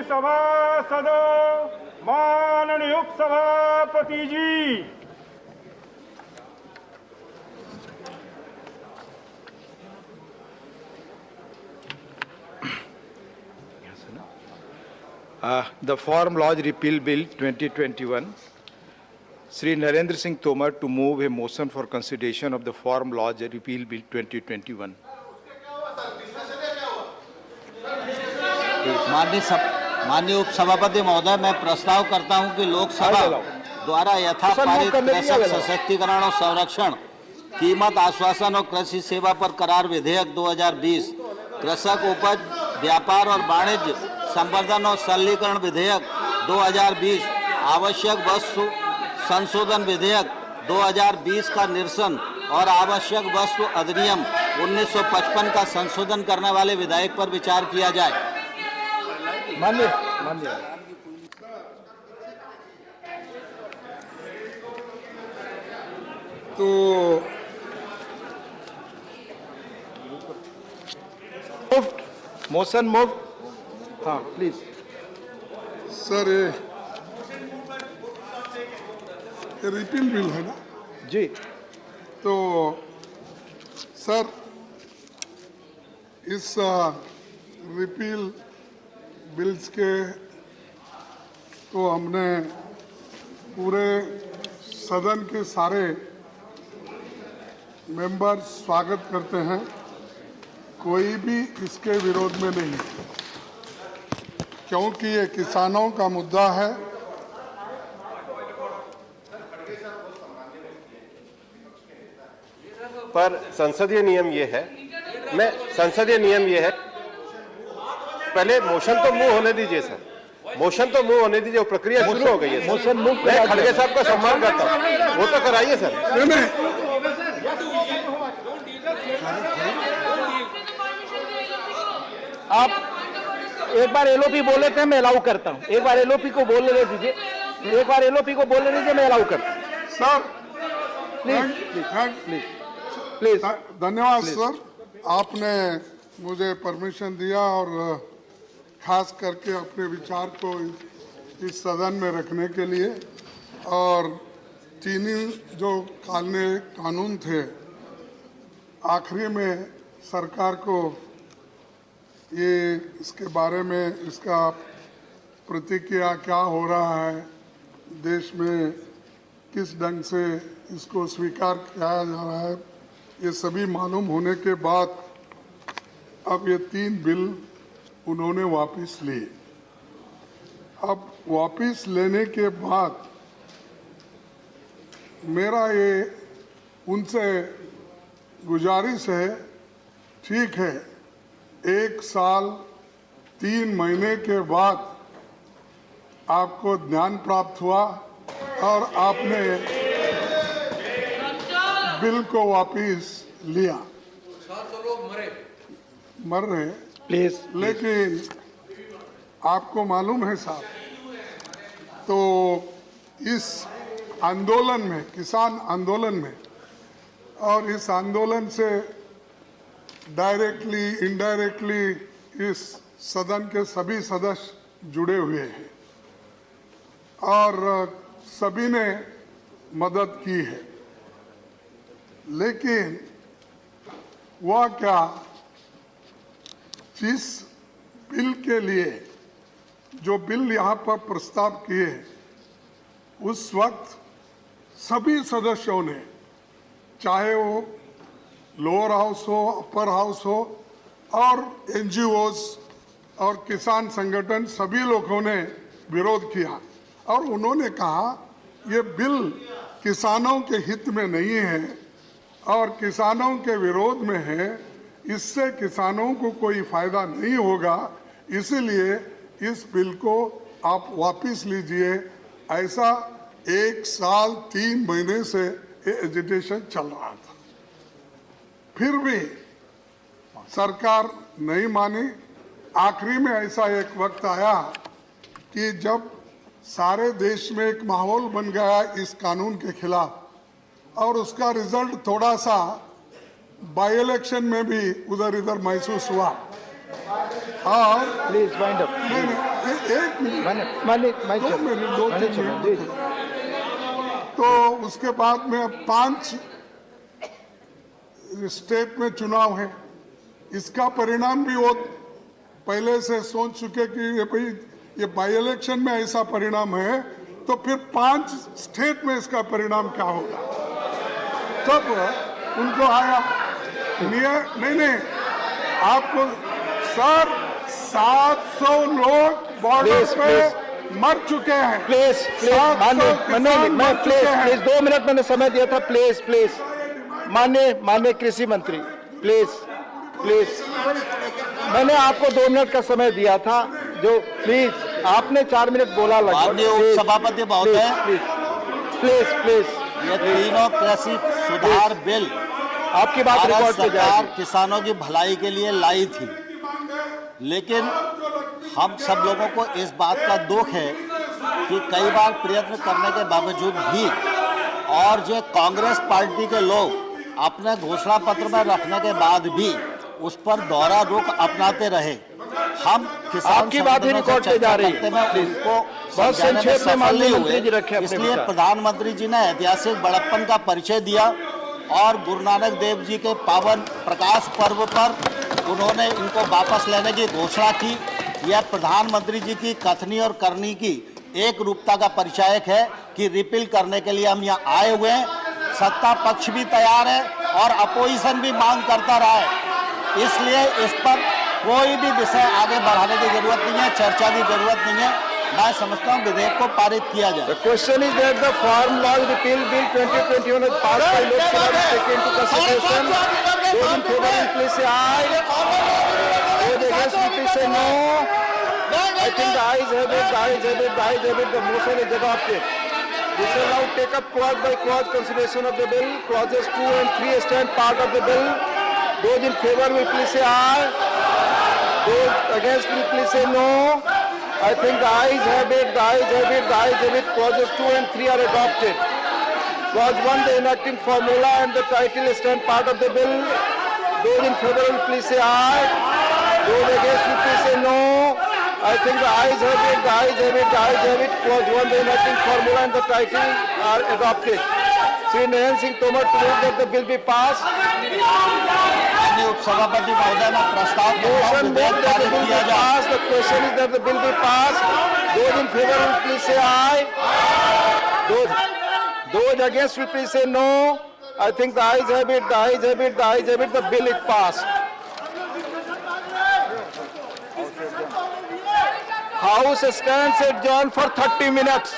सभासदों, माननीय उपसभापति जी, the Farm Laws Repeal Bill 2021. Sri Narendra Singh Tomar to move a motion for consideration of the Farm Laws Repeal Bill 2021. माननीय उपसभापति महोदय, मैं प्रस्ताव करता हूं कि लोकसभा द्वारा यथापारित कृषक सशक्तिकरण और संरक्षण, कीमत आश्वासन और कृषि सेवा पर करार विधेयक 2020, कृषक उपज व्यापार और वाणिज्य संवर्धन और सरलीकरण विधेयक 2020, आवश्यक वस्तु संशोधन विधेयक 2020 का निरसन और आवश्यक वस्तु अधिनियम 1955 का संशोधन करने वाले विधेयक पर विचार किया जाए। माननीय तो मोशन मूव। हाँ प्लीज सर, ये रिपील बिल है ना जी। तो सर, इस रिपील बिल्स के तो हमने पूरे सदन के सारे मेंबर स्वागत करते हैं, कोई भी इसके विरोध में नहीं, क्योंकि ये किसानों का मुद्दा है। पर संसदीय नियम ये है, संसदीय नियम ये है, पहले मोशन तो मूव होने दीजिए सर, मोशन तो मूव होने दीजिए, प्रक्रिया शुरू हो गई है। मोशन मूव, मैं खड़गे साहब का सम्मान करता हूँ, वो तो कराइए सर। नहीं, आप एक बार एलओपी बोले थे, मैं अलाउ करता हूं। एक बार एलओपी को बोलने दीजिए, एक बार एलओपी को बोलने दीजिए, मैं अलाउ करता हूं। सर प्लीज धन्यवाद सर, आपने मुझे परमिशन दिया और खास करके अपने विचार को इस सदन में रखने के लिए। और चीनी जो कानून थे, आखिरी में सरकार को ये इसके बारे में इसका प्रतिक्रिया क्या हो रहा है, देश में किस ढंग से इसको स्वीकार किया जा रहा है, ये सभी मालूम होने के बाद अब ये 3 बिल उन्होंने वापस लिए। अब वापस लेने के बाद मेरा ये उनसे गुजारिश है, ठीक है, 1 साल 3 महीने के बाद आपको ज्ञान प्राप्त हुआ और आपने बिल को वापस लिया। 700 लोग मर रहे प्लीज, लेकिन आपको मालूम है साहब, तो इस आंदोलन में, किसान आंदोलन में, और इस आंदोलन से डायरेक्टली इनडायरेक्टली इस सदन के सभी सदस्य जुड़े हुए हैं और सभी ने मदद की है। लेकिन वह क्या, जिस बिल के लिए जो बिल यहाँ पर प्रस्ताव किए, उस वक्त सभी सदस्यों ने, चाहे वो लोअर हाउस हो, अपर हाउस हो, और एनजीओज और किसान संगठन, सभी लोगों ने विरोध किया और उन्होंने कहा ये बिल किसानों के हित में नहीं है और किसानों के विरोध में है, इससे किसानों को कोई फायदा नहीं होगा, इसलिए इस बिल को आप वापस लीजिए। ऐसा 1 साल 3 महीने से ये एजिटेशन चल रहा था, फिर भी सरकार नहीं मानी। आखिरी में ऐसा एक वक्त आया कि जब सारे देश में एक माहौल बन गया इस कानून के खिलाफ और उसका रिजल्ट थोड़ा सा बाई इलेक्शन में भी उधर इधर महसूस हुआ। और प्लीज वाइंड अप। नहीं, एक मिनट, मान्य दो मिनट, दो मान्य तीन चलो, मिनट। तो उसके बाद में 5 स्टेट में चुनाव है, इसका परिणाम भी वो पहले से सोच चुके कि ये भाई ये बाई इलेक्शन में ऐसा परिणाम है तो फिर 5 स्टेट में इसका परिणाम क्या होगा। तब उनको आया नहीं आपको सर 700 लोग बॉर्डर पे मर चुके हैं। प्लीज प्लीज 2 मिनट मैंने समय दिया था। प्लीज माननीय कृषि मंत्री प्लीज मैंने आपको 2 मिनट का समय दिया था, जो प्लीज आपने 4 मिनट बोला माननीय उपसभापति महोदय, प्लीज ये तीनों कृषि सुधार बिल आपकी बात भारत रिकॉर्ड पे सरकार जाएगी। किसानों की भलाई के लिए लाई थी, लेकिन हम सब लोगों को इस बात का दुख है कि कई बार प्रयत्न करने के बावजूद भी और जो कांग्रेस पार्टी के लोग अपने घोषणा पत्र में रखने के बाद भी उस पर दोहरा रुख अपनाते रहे। हम किसान आपकी बात ही रिकॉर्ड पे जा रही है। उनको बहुत समझाने में संक्षेप में सफल माननीय नहीं मंत्री जी हुए। रखे अपने इसलिए विचार। प्रधानमंत्री जी ने ऐतिहासिक बड़प्पन का परिचय दिया और गुरु नानक देव जी के पावन प्रकाश पर्व पर उन्होंने इनको वापस लेने की घोषणा की। यह प्रधानमंत्री जी की कथनी और करनी की एक रूपता का परिचायक है कि रिपील करने के लिए हम यहाँ आए हुए हैं। सत्ता पक्ष भी तैयार है और अपोजिशन भी मांग करता रहा है, इसलिए इस पर कोई भी विषय आगे बढ़ाने की जरूरत नहीं है, चर्चा की जरूरत नहीं है। मैं समझता हूँ विधेयक को पारित किया जाए। The question is that the Farm Law Repeal Bill 2021 was passed by Lok Sabha is taken into consideration. Those in favor will please say aye. Those against will please say no. I think the ayes have it, the motion is adopted. We shall now take up clause by clause consideration of the bill. Clauses 2 and 3 stand part of the bill. Those in favor will please say aye. Those against will please say no. I think the ayes have it. Clauses 2 and 3 are adopted. Clause 1, the enacting formula and the title stand part of the bill. Those in favor will please say aye. Those against will please say no. I think the ayes have it. Clause 1, the enacting formula and the title are adopted. Shri Narendra Singh Tomar to move that the bill be passed. माननीय उपसभापति महोदय मैं प्रस्ताव करता हूं Motion विधेयक made that the पारित bill be किया जाए। passed. The question is that the bill be passed. Those in favor will please say aye. Those against will please say no. I think the ayes have it. The bill is passed. House stands adjourned for 30 minutes.